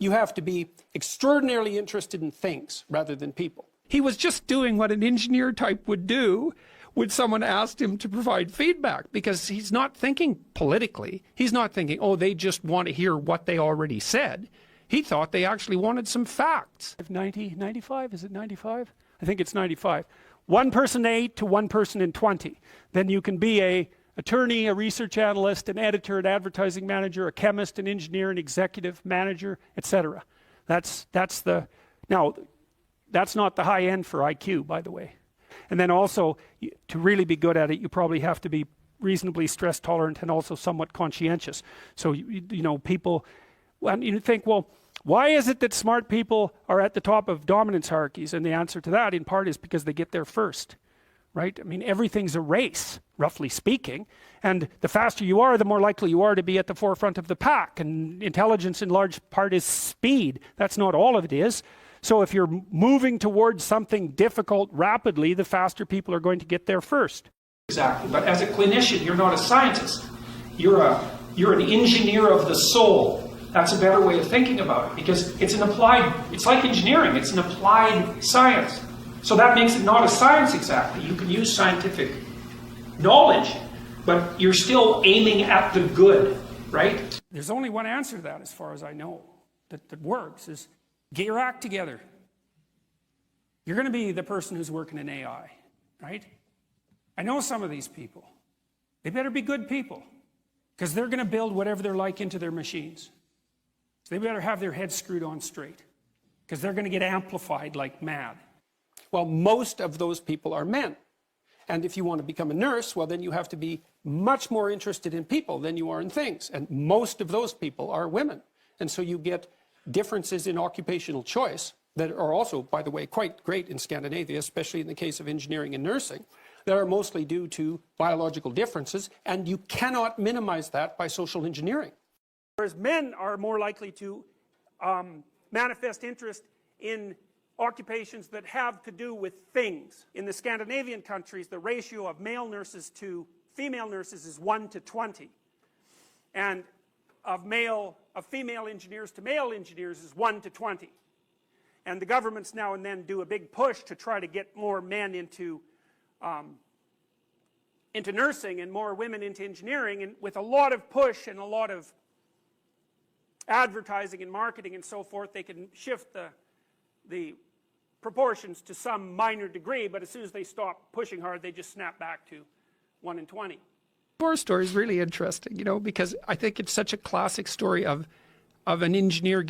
You have to be extraordinarily interested in things rather than people. He was just doing what an engineer type would do when someone asked him to provide feedback, because he's not thinking politically. He's not thinking, oh, they just want to hear what they already said. He thought they actually wanted some facts. 95, is it 95? I think it's 95. 1 person in 8 to 1 person in 20. Then you can be a attorney, a research analyst, an editor, an advertising manager, a chemist, an engineer, an executive manager, etc. That's now, that's not the high end for IQ, by the way. And then also, to really be good at it, you probably have to be reasonably stress tolerant and also somewhat conscientious. So, you know, people, and you think, well, why is it that smart people are at the top of dominance hierarchies? And the answer to that, in part, is because they get there first, right? I mean, everything's a race, roughly speaking. And the faster you are, the more likely you are to be at the forefront of the pack. And intelligence, in large part, is speed. That's not all of it is. So if you're moving towards something difficult rapidly, the faster people are going to get there first. Exactly. But as a clinician, you're not a scientist. You're an engineer of the soul. That's a better way of thinking about it, because it's like engineering, it's an applied science. So that makes it not a science exactly. You can use scientific knowledge, but you're still aiming at the good, right? There's only one answer to that, as far as I know, that works, is get your act together. You're going to be the person who's working in AI, right? I know some of these people. They better be good people, because they're going to build whatever they're like into their machines. So they better have their heads screwed on straight, because they're going to get amplified like mad. Well, most of those people are men. And if you want to become a nurse, well, then you have to be much more interested in people than you are in things. And most of those people are women. And so you get differences in occupational choice that are also, by the way, quite great in Scandinavia, especially in the case of engineering and nursing, that are mostly due to biological differences. And you cannot minimize that by social engineering. Whereas men are more likely to manifest interest in occupations that have to do with things. In the Scandinavian countries, the ratio of male nurses to female nurses is 1 to 20. And of female engineers to male engineers is 1 to 20. And the governments now and then do a big push to try to get more men into nursing and more women into engineering, and with a lot of push and a lot of advertising and marketing and so forth, they can shift the proportions to some minor degree, but as soon as they stop pushing hard, they just snap back to 1 in 20. Your story is really interesting, you know, because I think it's such a classic story of an engineer